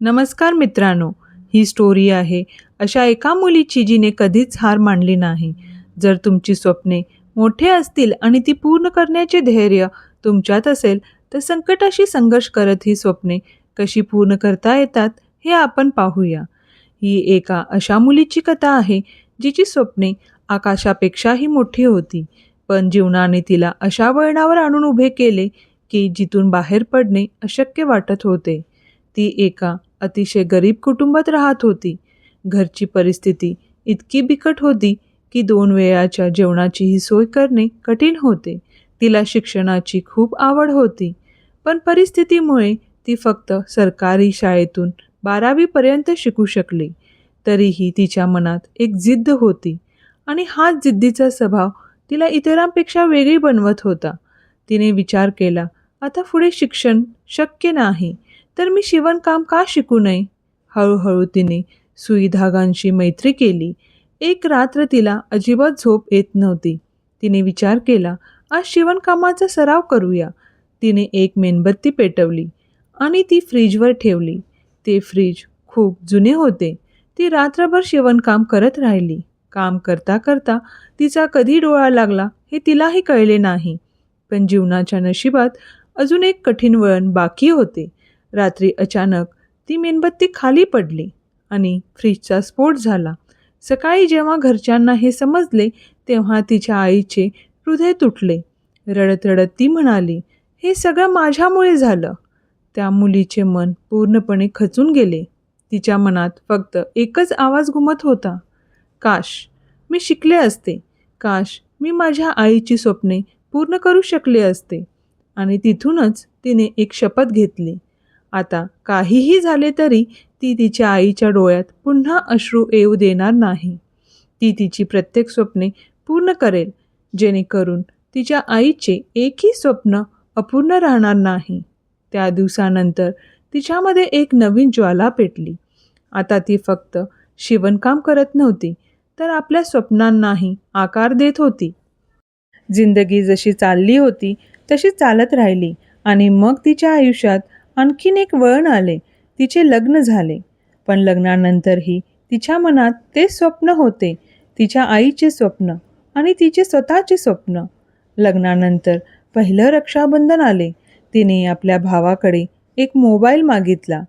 नमस्कार मित्रांनो, ही स्टोरी आहे अशा एका मुलीची जिने कधीच हार मानली नाही. जर तुमची स्वप्ने मोठे असतील आणि ती पूर्ण करण्याचे धैर्य तुमच्यात असेल, तर संकटाशी संघर्ष करत ही स्वप्ने कशी पूर्ण करता येतात हे आपण पाहूया. ही एका अशा मुलीची कथा आहे जिची स्वप्ने आकाशापेक्षाही मोठी होती, पण जीवनाने तिला अशा वळणावर आणून उभे केले की जिथून बाहेर पडणे अशक्य वाटत होते. ती एका अतिशय गरीब कुटुंबात राहत होती. घरची परिस्थिती इतकी बिकट होती की 2 वेळाच्या जेवणाचीही सोय करणे कठीण होते. तिला शिक्षणाची खूप आवड होती, पण परिस्थितीमुळे ती फक्त सरकारी शाळेतून 12वी पर्यंत शिकू शकली. तरीही तिच्या मनात एक जिद्द होती आणि हाच जिद्दीचा स्वभाव तिला इतरांपेक्षा वेगळी बनवत होता. तिने विचार केला, आता पुढे शिक्षण शक्य नाही, तर मी शिवणकाम का शिकू नये? हळूहळू तिने सुईधागांशी मैत्री केली. एक रात्र तिला अजिबात झोप येत नव्हती. तिने विचार केला, आज शिवणकामाचा सराव करूया. तिने एक मेणबत्ती पेटवली आणि ती फ्रीजवर ठेवली. ते फ्रीज खूप जुने होते. ती रात्रभर शिवणकाम करत राहिली. काम करता करता तिचा कधी डोळा लागला हे तिलाही कळले नाही. पण जीवनाच्या नशिबात अजून एक कठीण वळण बाकी होते. रात्री अचानक ती मेणबत्ती खाली पडली आणि फ्रीजचा स्फोट झाला. सकाळी जेव्हा घरच्यांना हे समजले, तेव्हा तिच्या आईचे हृदय तुटले. रडत रडत ती म्हणाली, हे सगळं माझ्यामुळे झालं. त्या मुलीचे मन पूर्णपणे खचून गेले. तिच्या मनात फक्त एकच आवाज घुमत होता, काश मी शिकले असते, काश मी माझ्या आईची स्वप्ने पूर्ण करू शकले असते. आणि तिथूनच तिने एक शपथ घेतली, आता काहीही झाले तरी ती तिच्या आईच्या डोळ्यात पुन्हा अश्रू येऊ देणार नाही. ती तिची प्रत्येक स्वप्ने पूर्ण करेल, जेणेकरून तिच्या आईचे एकही स्वप्न अपूर्ण राहणार नाही. त्या दिवसानंतर तिच्यामध्ये एक नवीन ज्वाला पेटली. आता ती फक्त शिवणकाम करत नव्हती, तर आपल्या स्वप्नांनाही आकार देत होती. जिंदगी जशी चालली होती तशी चालत राहिली आणि मग तिच्या आयुष्यात आणखीन एक वळण आले. तिचे लग्न झाले, पण लग्नानंतरही तिच्या मनात तेच स्वप्न होते, तिच्या आईचे स्वप्न आणि तिचे स्वतःचे स्वप्न. लग्नानंतर पहिलं रक्षाबंधन आले. तिने आपल्या भावाकडे एक मोबाईल मागितला.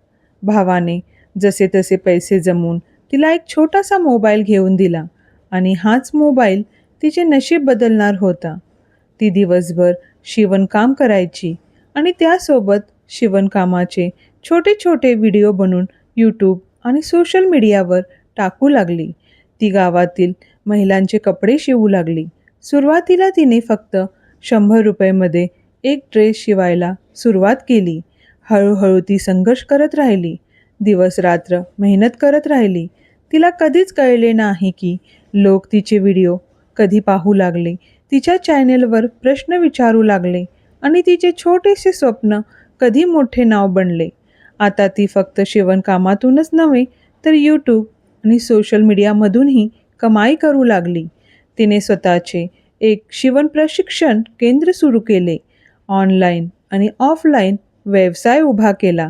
भावाने जसे तसे पैसे जमवून तिला एक छोटासा मोबाईल घेऊन दिला आणि हाच मोबाईल तिचे नशीब बदलणार होता. ती दिवसभर शिवणकाम करायची आणि त्यासोबत शिवणकामाचे छोटे छोटे व्हिडिओ बनवून यूट्यूब आणि सोशल मीडियावर टाकू लागली. ती गावातील महिलांचे कपडे शिवू लागली. सुरुवातीला तिने फक्त 100 रुपयामध्ये एक ड्रेस शिवायला सुरुवात केली. हळूहळू ती संघर्ष करत राहिली, दिवस रात्र मेहनत करत राहिली. तिला कधीच कळले नाही की लोक तिचे व्हिडिओ कधी पाहू लागले, तिच्या चॅनेलवर प्रश्न विचारू लागले आणि तिचे छोटेसे स्वप्न कधी मोठे नाव बनले. आता ती फक्त शिवणकामातूनच नव्हे, तर यूट्यूब आणि सोशल मीडियामधूनही कमाई करू लागली. तिने स्वतःचे एक शिवण प्रशिक्षण केंद्र सुरू केले. ऑनलाईन आणि ऑफलाईन व्यवसाय उभा केला.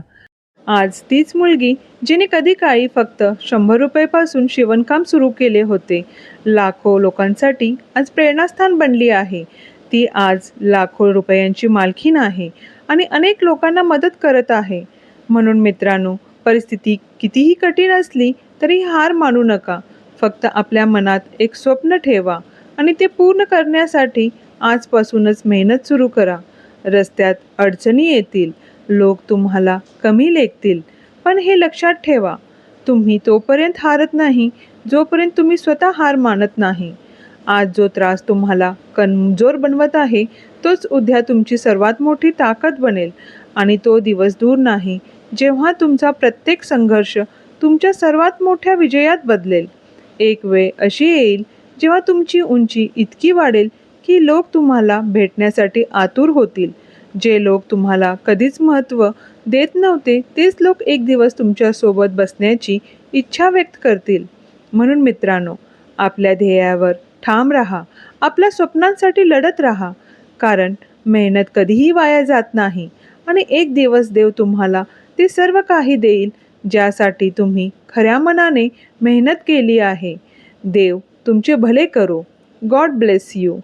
आज तीच मुलगी जिने कधी काळी फक्त 100 रुपयापासून शिवणकाम सुरू केले होते, लाखो लोकांसाठी आज प्रेरणास्थान बनली आहे. ती आज लाखो रुपयांची मालकीण आहे आणि अनेक लोकांना मदत करत आहे. म्हणून मित्रांनो, परिस्थिती कितीही कठीण असली तरी हार मानू नका. फक्त आपल्या मनात एक स्वप्न ठेवा आणि ते पूर्ण करण्यासाठी आजपासूनच मेहनत सुरू करा. रस्त्यात अडचणी येतील, लोक तुम्हाला कमी लेखतील, पण हे लक्षात ठेवा, तुम्ही तोपर्यंत हारत नाही जोपर्यंत तुम्ही स्वतः हार मानत नाही. आज जो त्रास तुम्हाला कमजोर बनवत आहे, तोच उद्या तुमची सर्वात मोठी ताकद बनेल. आणि तो दिवस दूर नाही जेव्हा तुमचा प्रत्येक संघर्ष तुमच्या सर्वात मोठ्या विजयात बदलेल. एक वेळ अशी येईल जेव्हा तुमची उंची इतकी वाढेल की लोक तुम्हाला भेटण्यासाठी आतुर होतील. जे लोक तुम्हाला कधीच महत्त्व देत नव्हते, तेच लोक एक दिवस तुमच्यासोबत बसण्याची इच्छा व्यक्त करतील. म्हणून मित्रांनो, आपल्या ध्येयावर ठाम राहा, आपल्या स्वप्नांसाठी लढत राहा, कारण मेहनत कधीही वाया जात नाही आणि एक दिवस देव तुम्हाला ते सर्व काही देईल ज्यासाठी तुम्ही खऱ्या मनाने मेहनत केली आहे. देव तुमचे भले करो. God bless you.